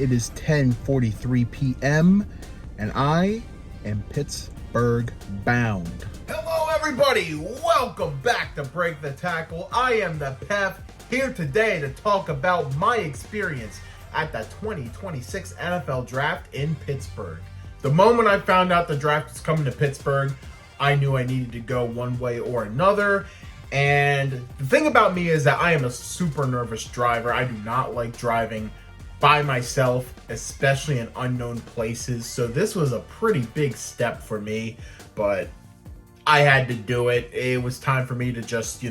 It is 10:43 p.m. and I am Pittsburgh bound. Hello everybody, welcome back to Break the Tackle. I am the Pep, here today to talk about my experience at the 2026 NFL Draft in Pittsburgh. The moment I found out the draft was coming to Pittsburgh, I knew I needed to go one way or another. And the thing about me is that I am a super nervous driver. I do not like driving by myself, especially in unknown places. So this was a pretty big step for me, but I had to do it. It was time for me to just,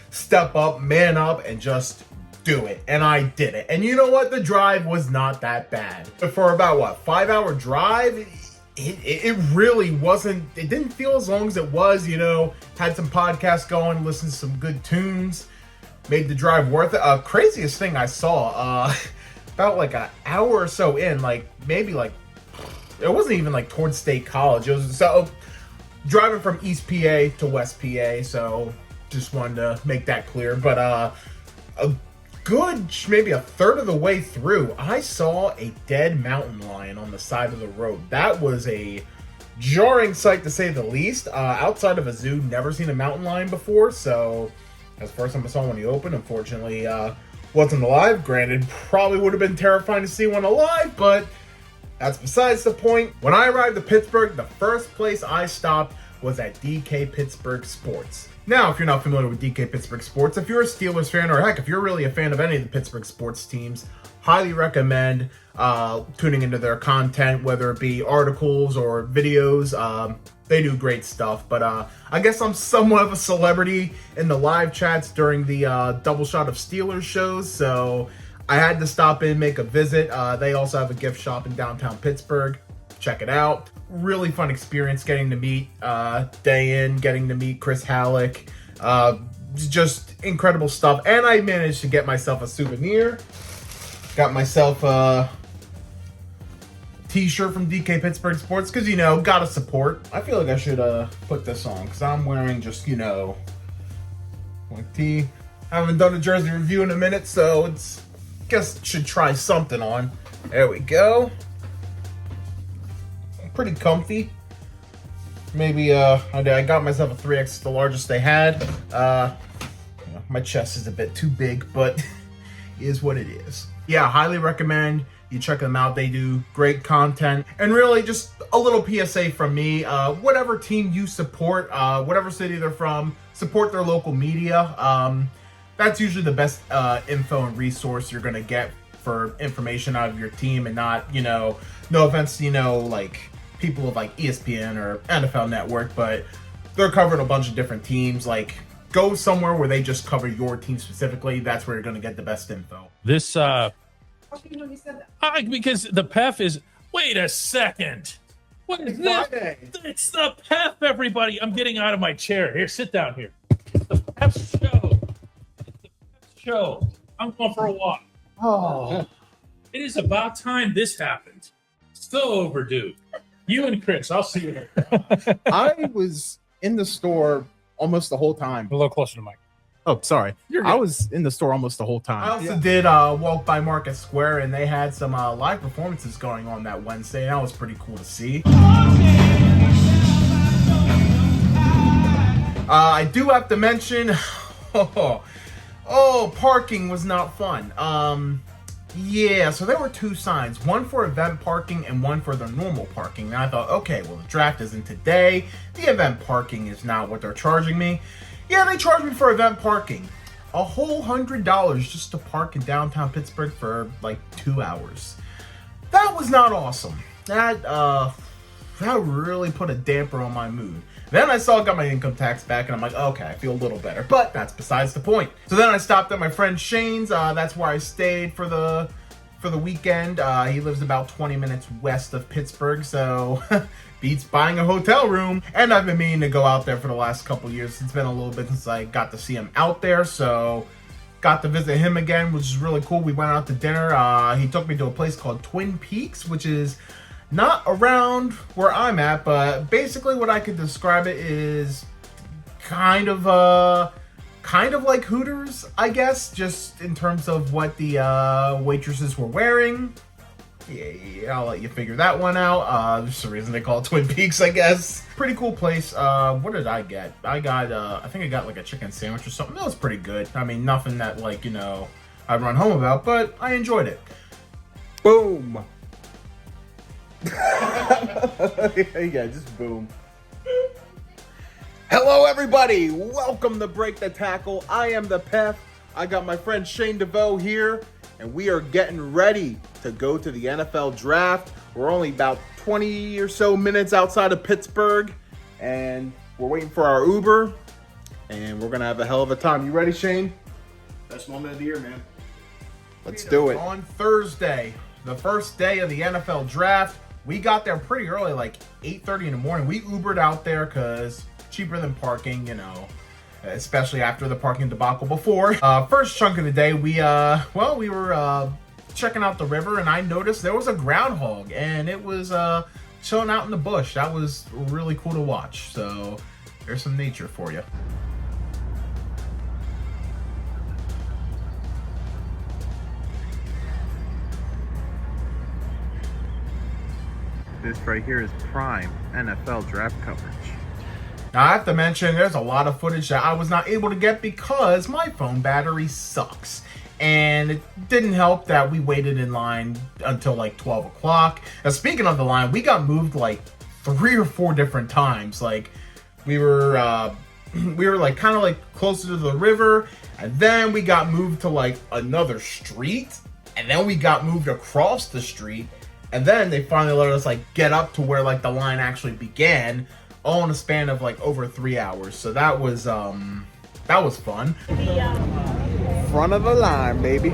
step up, man up, and just do it. And I did it. And you know what? The drive was not that bad. For about, 5-hour drive, it really wasn't, it didn't feel as long as it was, had some podcasts going, listened to some good tunes, made the drive worth it. Craziest thing I saw, about like an hour or so in, it wasn't even towards State College. It was driving from East PA to West PA, so just wanted to make that clear. But a good, maybe a third of the way through, I saw a dead mountain lion on the side of the road. That was a jarring sight, to say the least. Outside of a zoo, never seen a mountain lion before, so that's the first time I saw one in the open. Unfortunately, wasn't alive. Granted, probably would have been terrifying to see one alive, but that's besides the point. When I arrived at Pittsburgh, the first place I stopped was at DK Pittsburgh Sports. Now, if you're not familiar with DK Pittsburgh Sports, if you're a Steelers fan, or heck, if you're really a fan of any of the Pittsburgh sports teams, highly recommend tuning into their content, whether it be articles or videos. They do great stuff, but I guess I'm somewhat of a celebrity in the live chats during the Double Shot of Steelers shows, so I had to stop in, make a visit. They also have a gift shop in downtown Pittsburgh. Check it out. Really fun experience getting to meet Day In, getting to meet Chris Halleck. Just incredible stuff. And I managed to get myself a souvenir. Got myself a t-shirt from DK Pittsburgh Sports because, gotta support. I feel like I should put this on because I'm wearing just, my tee. I haven't done a jersey review in a minute, so it's, guess should try something on. There we go. Pretty comfy. Maybe I got myself a 3X, the largest they had. My chest is a bit too big, but is what it is. Yeah, highly recommend you check them out. They do great content. And really just a little PSA from me. Whatever team you support, whatever city they're from, support their local media. That's usually the best info and resource you're gonna get for information out of your team, and not, no offense to, people of ESPN or NFL Network, but they're covering a bunch of different teams. Go somewhere where they just cover your team specifically. That's where you're gonna get the best info. This because the PEF is, wait a second. What is this? It's the PEF, everybody. I'm getting out of my chair. Here, sit down here. The PEF show. Show. I'm going for a walk. Oh, it is about time this happened. So overdue. You and Chris, I'll see you later. I was in the store almost the whole time. A little closer to Mike. Oh, sorry. I was in the store almost the whole time. I also did walk by Market Square, and they had some live performances going on that Wednesday, and that was pretty cool to see. I do have to mention, parking was not fun. Yeah, so there were two signs, one for event parking and one for the normal parking. And I thought, okay, well, the draft isn't today. The event parking is not what they're charging me. Yeah, they charged me for event parking. A whole $100 just to park in downtown Pittsburgh for 2 hours. That was not awesome. That really put a damper on my mood. Then I got my income tax back, and I'm like, okay, I feel a little better. But that's besides the point. So then I stopped at my friend Shane's. That's where I stayed for the weekend. He lives about 20 minutes west of Pittsburgh, so beats buying a hotel room. And I've been meaning to go out there for the last couple years. It's been a little bit since I got to see him out there, so got to visit him again, which is really cool. We went out to dinner. He took me to a place called Twin Peaks, which is not around where I'm at, but basically what I could describe it is kind of like Hooters, I guess, just in terms of what the waitresses were wearing. Yeah, I'll let you figure that one out. There's a reason they call it Twin Peaks, I guess. Pretty cool place. What did I get? I think I got like a chicken sandwich or something. That was pretty good. I mean, nothing that like, you know, I'd run home about, but I enjoyed it. Boom. Yeah, just boom. Hello, everybody. Welcome to Break the Tackle. I am the Pef. I got my friend Shane DeVoe here, and we are getting ready to go to the NFL draft. We're only about 20 or so minutes outside of Pittsburgh, and we're waiting for our Uber, and we're going to have a hell of a time. You ready, Shane? Best moment of the year, man. Let's do it. On Thursday, the first day of the NFL draft, we got there pretty early, like 8:30 in the morning. We Ubered out there because cheaper than parking, you know, especially after the parking debacle before. First chunk of the day, we were checking out the river, and I noticed there was a groundhog, and it was chilling out in the bush. That was really cool to watch. So there's some nature for you. This right here is prime NFL draft coverage. Now, I have to mention, there's a lot of footage that I was not able to get because my phone battery sucks. And it didn't help that we waited in line until like 12 o'clock. Now, speaking of the line, we got moved like 3 or 4 different times. Like, we were like kind of like closer to the river, and then we got moved to like another street, and then we got moved across the street, and then they finally let us like get up to where like the line actually began, all in a span of like over 3 hours. So that was fun. Front of the line, baby.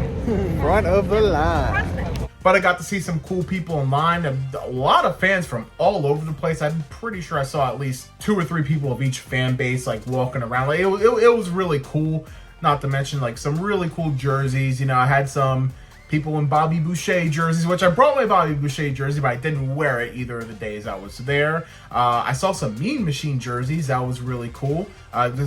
Front of the line. But I got to see some cool people in line. A lot of fans from all over the place. I'm pretty sure I saw at least 2 or 3 people of each fan base like walking around. Like it was really cool. Not to mention like some really cool jerseys. You know, I had some people in Bobby Boucher jerseys, which I brought my Bobby Boucher jersey, but I didn't wear it either of the days I was there. I saw some Mean Machine jerseys. That was really cool.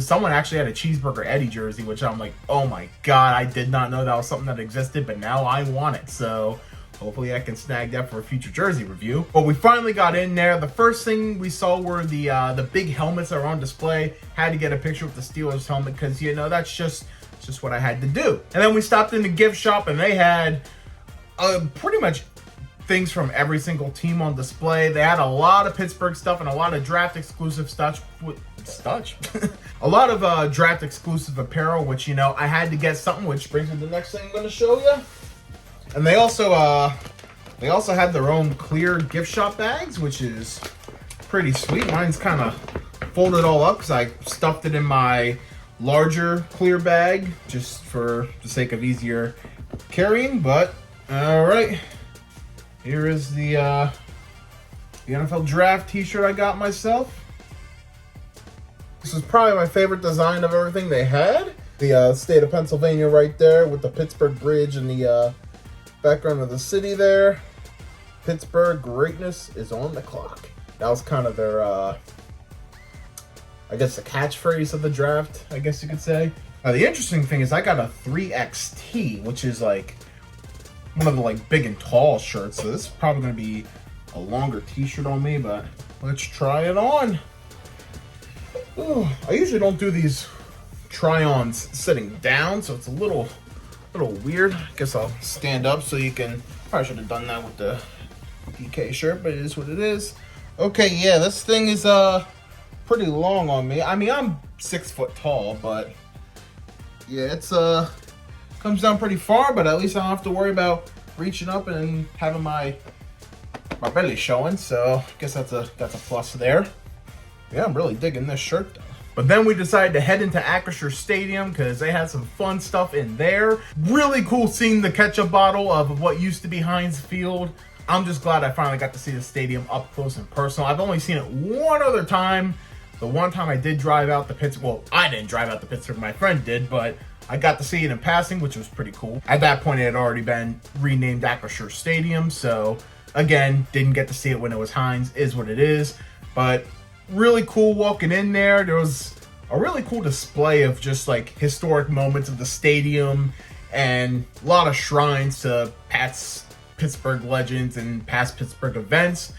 Someone actually had a Cheeseburger Eddie jersey, which I'm like, oh my god, I did not know that was something that existed, but now I want it. So hopefully I can snag that for a future jersey review. But we finally got in there. The first thing we saw were the big helmets that were on display. Had to get a picture with the Steelers helmet because, you know, that's just what I had to do. And then we stopped in the gift shop, and they had pretty much things from every single team on display. They had a lot of Pittsburgh stuff and a lot of draft exclusive stuff. A lot of draft exclusive apparel, which, you know, I had to get something, which brings me to the next thing I'm going to show you. And they also had their own clear gift shop bags, which is pretty sweet. Mine's kind of folded all up because I stuffed it in my larger clear bag just for the sake of easier carrying. But all right, here is the NFL draft t-shirt I got myself. This is probably my favorite design of everything they had. The state of Pennsylvania right there with the Pittsburgh Bridge and the background of the city there. Pittsburgh greatness is on the clock. That was kind of their I guess the catchphrase of the draft, I guess you could say. The interesting thing is I got a 3XT, which is like one of the like big and tall shirts. So this is probably going to be a longer t-shirt on me, but let's try it on. Ooh, I usually don't do these try-ons sitting down, so it's a little weird. I guess I'll stand up so you can. Probably should have done that with the DK shirt, but it is what it is. Okay, yeah, this thing is pretty long on me. I mean, I'm 6 foot tall, but yeah, it's comes down pretty far, but at least I don't have to worry about reaching up and having my belly showing. So I guess that's a plus there. Yeah, I'm really digging this shirt though. But then we decided to head into Acrisure Stadium because they had some fun stuff in there. Really cool seeing the ketchup bottle of what used to be Heinz Field. I'm just glad I finally got to see the stadium up close and personal. I've only seen it one other time. The one time I did drive out the Pittsburgh, well, I didn't drive out the Pittsburgh, my friend did, but I got to see it in passing, which was pretty cool. At that point, it had already been renamed Acrisure Stadium, so again, didn't get to see it when it was Heinz, is what it is. But really cool walking in there. There was a really cool display of just like historic moments of the stadium and a lot of shrines to Pat's Pittsburgh legends and past Pittsburgh events,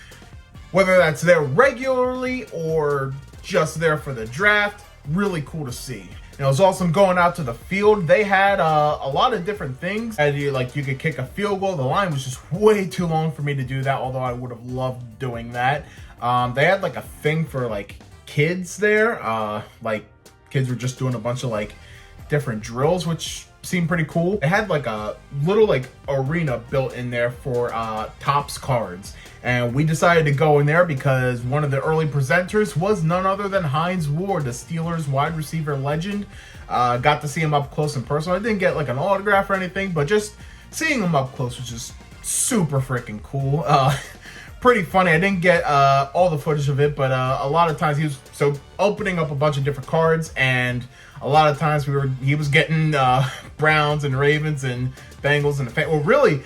whether that's there regularly or just there for the draft. Really cool to see. It was awesome going out to the field. They had a lot of different things. You could kick a field goal. The line was just way too long for me to do that, although I would have loved doing that. They had like a thing for like kids there. Like kids were just doing a bunch of like different drills, which seemed pretty cool. They had like a little like arena built in there for Topps cards. And we decided to go in there because one of the early presenters was none other than Hines Ward, the Steelers wide receiver legend. Got to see him up close and personal. I didn't get like an autograph or anything, but just seeing him up close was just super freaking cool. Pretty funny. I didn't get all the footage of it, but a lot of times he was opening up a bunch of different cards, and a lot of times he was getting Browns and Ravens and Bengals and really,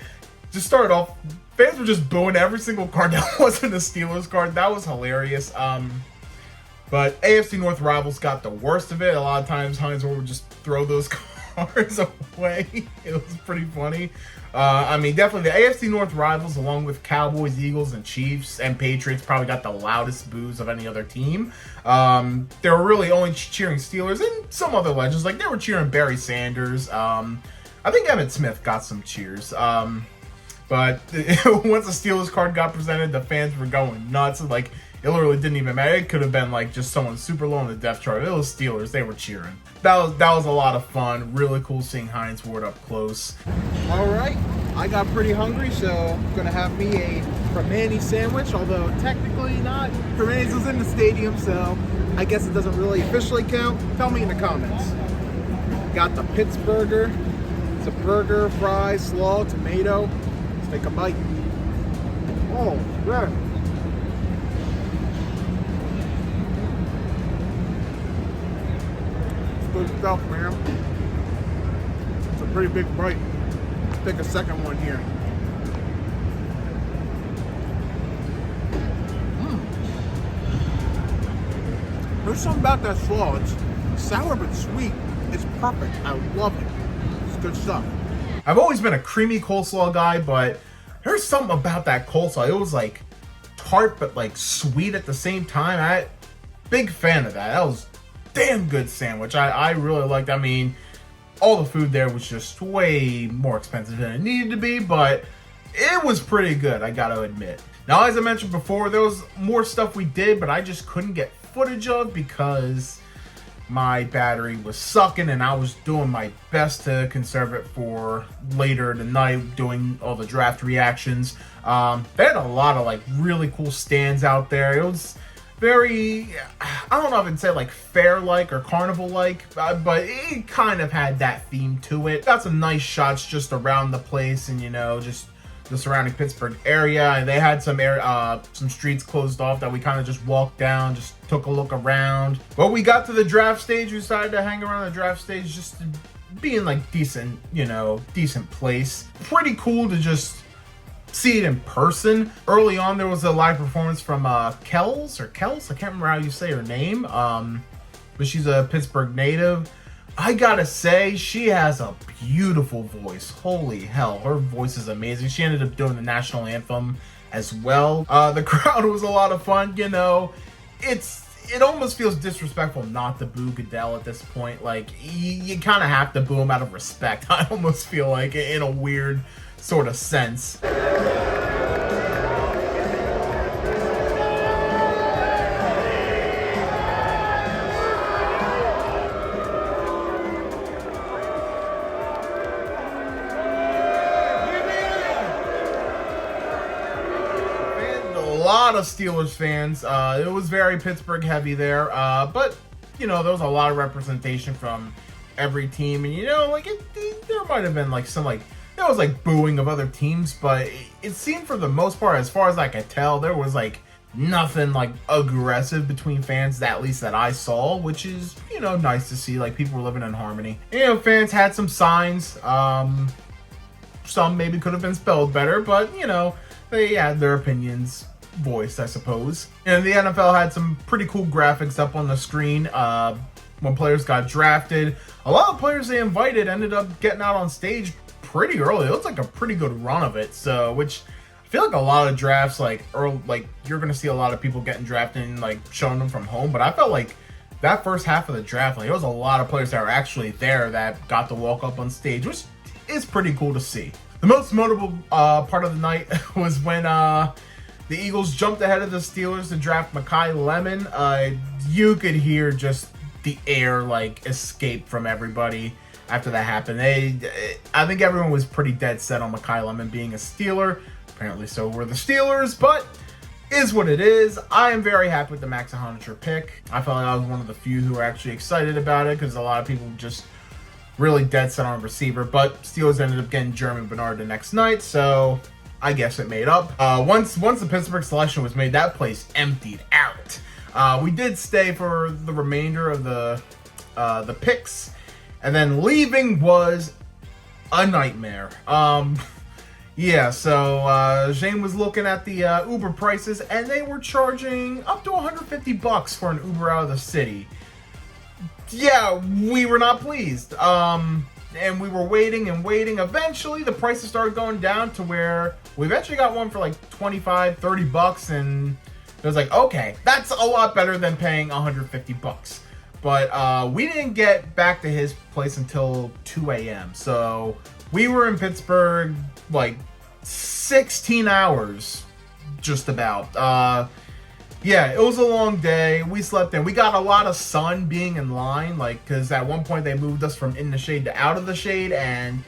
just start off, fans were just booing every single card that wasn't a Steelers card. That was hilarious. But AFC North rivals got the worst of it. A lot of times Hines would just throw those cards away. It was pretty funny. I mean, definitely the AFC North rivals, along with Cowboys, Eagles, and Chiefs and Patriots, probably got the loudest boos of any other team. They were really only cheering Steelers and some other legends. Like, they were cheering Barry Sanders. I think Emmitt Smith got some cheers. But once the Steelers card got presented, the fans were going nuts. Like, it literally didn't even matter. It could have been like just someone super low on the depth chart. It was Steelers. They were cheering. That was a lot of fun. Really cool seeing Hines Ward up close. All right, I got pretty hungry, so I'm gonna have me a Primanti sandwich, although technically not. Primanti's was in the stadium, so I guess it doesn't really officially count. Tell me in the comments. Got the Pittsburgher. It's a burger, fries, slaw, tomato. Let's take a bite. Oh, man. Good stuff, man. It's a pretty big bite. Let's take a second one here. There's something about that slaw. It's sour but sweet. It's perfect. I love it. It's good stuff. I've always been a creamy coleslaw guy, but there's something about that coleslaw. It was like tart but like sweet at the same time. Big fan of that. That was damn good sandwich. I really liked. I mean, all the food there was just way more expensive than it needed to be, but it was pretty good, I gotta admit. Now, as I mentioned before, there was more stuff we did, but I just couldn't get footage of because my battery was sucking and I was doing my best to conserve it for later tonight, doing all the draft reactions. They had a lot of like really cool stands out there. It was very, I don't know if I'd say like fair-like or carnival-like, but it kind of had that theme to it. Got some nice shots just around the place and, you know, just the surrounding Pittsburgh area. And they had some streets closed off that we kind of just walked down, just took a look around. But we got to the draft stage. We decided to hang around the draft stage just to be in like decent, you know, decent place. Pretty cool to just see it in person. Early on, there was a live performance from Kels, I can't remember how you say her name, but she's a Pittsburgh native. I gotta say, she has a beautiful voice. Holy hell, her voice is amazing. She ended up doing the national anthem as well. The crowd was a lot of fun. You know, it almost feels disrespectful not to boo Goodell at this point. Like, you kind of have to boo him out of respect. I almost feel like, in a weird sort of sense. A lot of Steelers fans. It was very Pittsburgh heavy there, but you know, there was a lot of representation from every team, and you know, like there might have been like some like there was like booing of other teams, but it seemed for the most part, as far as I could tell, there was like nothing like aggressive between fans, at least that I saw, which is, you know, nice to see. Like, people were living in harmony. You know, fans had some signs. Some maybe could have been spelled better, but you know, they had their opinions voiced, I suppose. And the NFL had some pretty cool graphics up on the screen when players got drafted. A lot of players they invited ended up getting out on stage pretty early. It was like a pretty good run of it. So, which I feel like a lot of drafts, like early, like you're gonna see a lot of people getting drafted and like showing them from home. But I felt like that first half of the draft, like there was a lot of players that were actually there that got to walk up on stage, which is pretty cool to see. The most notable part of the night was when the Eagles jumped ahead of the Steelers to draft Makai Lemon. You could hear just the air like escape from everybody after that happened. I think everyone was pretty dead set on Makai Lemon being a Steeler. Apparently so were the Steelers, but is what it is. I am very happy with the Max Honiger pick. I felt like I was one of the few who were actually excited about it because a lot of people just really dead set on receiver, but Steelers ended up getting Jeremy Bernard the next night, so I guess it made up. Once the Pittsburgh selection was made, that place emptied out. We did stay for the remainder of the picks, and then leaving was a nightmare. Yeah, so Shane was looking at the Uber prices, and they were charging up to $150 for an Uber out of the city. Yeah, we were not pleased. And we were waiting and waiting. Eventually, the prices started going down to where we eventually got one for like $25-$30, and it was like, okay, that's a lot better than paying $150. But we didn't get back to his place until 2 a.m. So we were in Pittsburgh like 16 hours, just about. Yeah, it was a long day. We slept in. We got a lot of sun being in line, like, because at one point they moved us from in the shade to out of the shade, and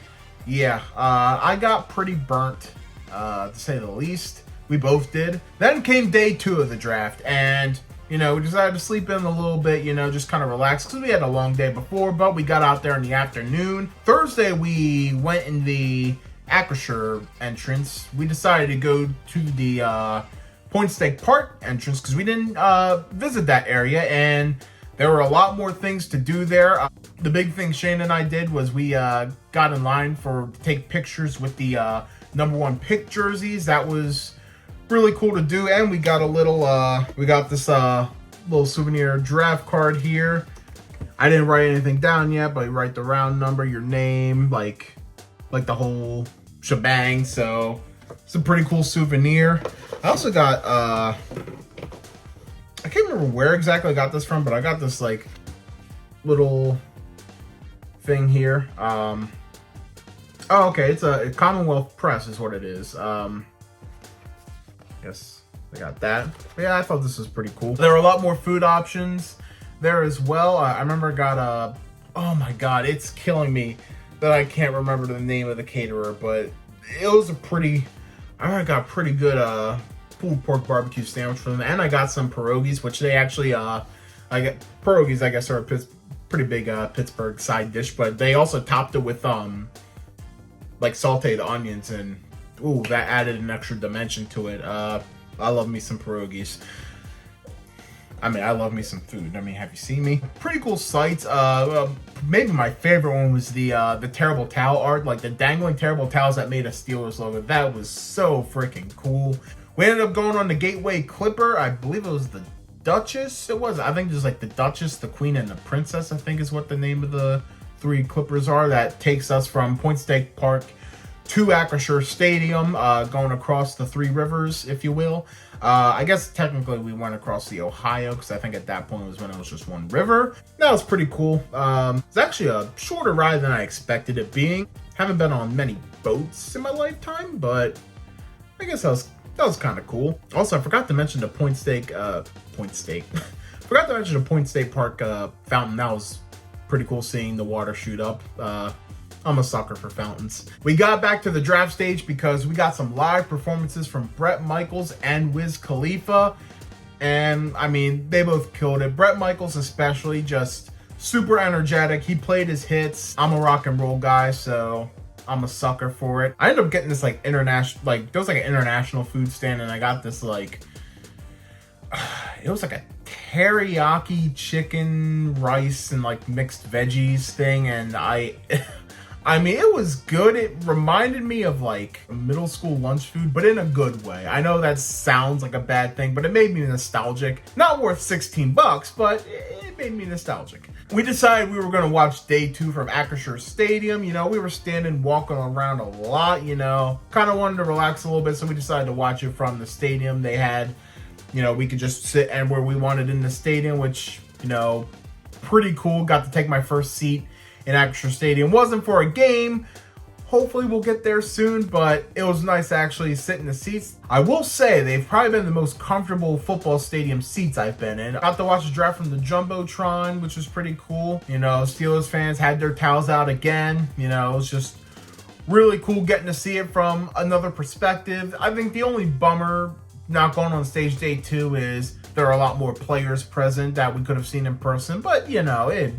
yeah, I got pretty burnt, to say the least. We both did. Then came day 2 of the draft, and, you know, we decided to sleep in a little bit, you know, just kind of relax, because we had a long day before, but we got out there in the afternoon. Thursday, we went in the Acrisure entrance. We decided to go to the, Point Stake Park entrance because we didn't visit that area, and there were a lot more things to do there. The big thing Shane and I did was we got in line to take pictures with the #1 pick jerseys. That was really cool to do, and we got a little we got this little souvenir draft card here. I didn't write anything down yet, but you write the round number, your name, like the whole shebang. So it's a pretty cool souvenir. I also got, I can't remember where exactly I got this from, but I got this, like, little thing here. Oh, okay, it's a Commonwealth Press is what it is. Guess I got that. But yeah, I thought this was pretty cool. There are a lot more food options there as well. I remember I got a, oh my god, it's killing me that I can't remember the name of the caterer, but it was a pretty, I got a pretty good pulled pork barbecue sandwich from them, and I got some pierogies, which they actually I get pierogies, I guess, are a pretty big Pittsburgh side dish, but they also topped it with like sauteed onions, and ooh, that added an extra dimension to it. I love me some pierogies. I mean, I love me some food. I mean, have you seen me? Pretty cool sights. Maybe my favorite one was the terrible towel art, like the dangling terrible towels that made a Steelers logo. That was so freaking cool. We ended up going on the Gateway Clipper. I believe it was the Duchess. It was. I think it was like the Duchess, the Queen, and the Princess, I think is what the name of the 3 Clippers are. That takes us from Point Stake Park to Acrisure Stadium, going across the 3 rivers, if you will. I guess technically we went across the Ohio, because I think at that point was when it was just one river. That was pretty cool. It's actually a shorter ride than I expected it being. Haven't been on many boats in my lifetime, but I guess that was kind of cool. Also, I forgot to mention the Point Stake forgot to mention the Point Stake Park fountain. That was pretty cool seeing the water shoot up. I'm a sucker for fountains. We got back to the draft stage because we got some live performances from Bret Michaels and Wiz Khalifa. And, I mean, they both killed it. Bret Michaels especially, just super energetic. He played his hits. I'm a rock and roll guy, so I'm a sucker for it. I ended up getting this, like, international, like, there was, like, an international food stand, and I got this, like, it was, like, a teriyaki chicken, rice, and, like, mixed veggies thing, and I I mean, it was good. It reminded me of like middle school lunch food, but in a good way. I know that sounds like a bad thing, but it made me nostalgic. Not worth 16 bucks, but it made me nostalgic. We decided we were going to watch day 2 from Acrisure Stadium. You know, we were standing, walking around a lot, you know, kind of wanted to relax a little bit. So we decided to watch it from the stadium. They had, you know, we could just sit anywhere we wanted in the stadium, which, you know, pretty cool. Got to take my first seat in Acrisure Stadium. Wasn't for a game. Hopefully we'll get there soon, but it was nice to actually sit in the seats. I will say they've probably been the most comfortable football stadium seats I've been in. I got to watch the draft from the Jumbotron, which was pretty cool. You know, Steelers fans had their towels out again. You know, it was just really cool getting to see it from another perspective. I think the only bummer not going on stage day 2 is there are a lot more players present that we could have seen in person, but you know, it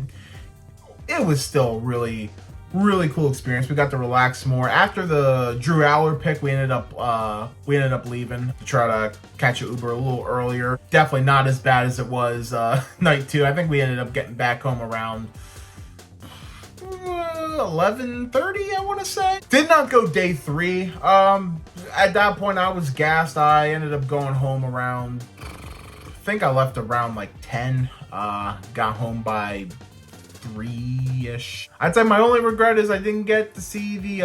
was still really cool experience. We got to relax more. After the Drew Aller pick, we ended up leaving to try to catch an Uber a little earlier. Definitely not as bad as it was night 2. I think we ended up getting back home around 11:30, I want to say. Did not go day 3. At that point I was gassed. I ended up going home around, I think I left around like 10. Got home by 3-ish. I'd say my only regret is I didn't get to see the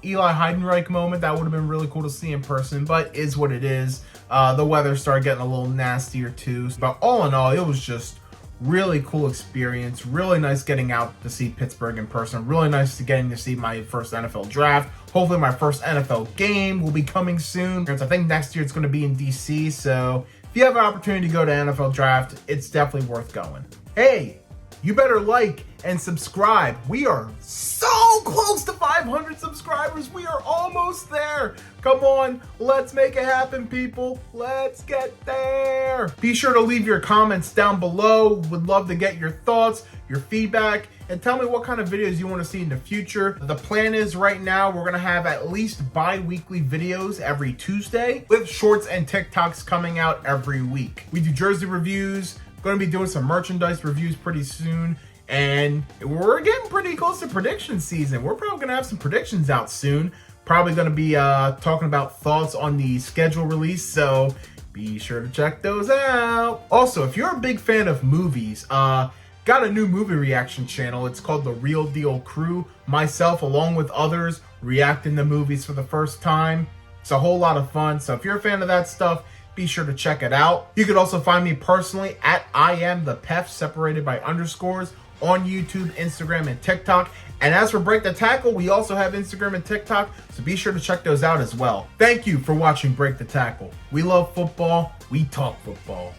Eli Heidenreich moment. That would have been really cool to see in person, but is what it is. The weather started getting a little nastier too. But all in all, it was just really cool experience. Really nice getting out to see Pittsburgh in person. Really nice to getting to see my first NFL draft. Hopefully my first NFL game will be coming soon. I think next year it's going to be in DC. So if you have an opportunity to go to NFL draft, it's definitely worth going. Hey, you better like and subscribe. We are so close to 500 subscribers. We are almost there. Come on, let's make it happen, people. Let's get there. Be sure to leave your comments down below. Would love to get your thoughts, your feedback, and tell me what kind of videos you want to see in the future. The plan is right now we're going to have at least bi-weekly videos every Tuesday with shorts and TikToks coming out every week. We do jersey reviews. Going to be doing some merchandise reviews pretty soon, and we're getting pretty close to prediction season. We're probably going to have some predictions out soon. Probably going to be talking about thoughts on the schedule release, so be sure to check those out. Also, if you're a big fan of movies, got a new movie reaction channel. It's called The Real Deal Crew. Myself, along with others, reacting to movies for the first time. It's a whole lot of fun, so if you're a fan of that stuff, be sure to check it out. You could also find me personally at IamThePef, separated by underscores, on YouTube, Instagram, and TikTok. And as for Break the Tackle, we also have Instagram and TikTok, so be sure to check those out as well. Thank you for watching Break the Tackle. We love football. We talk football.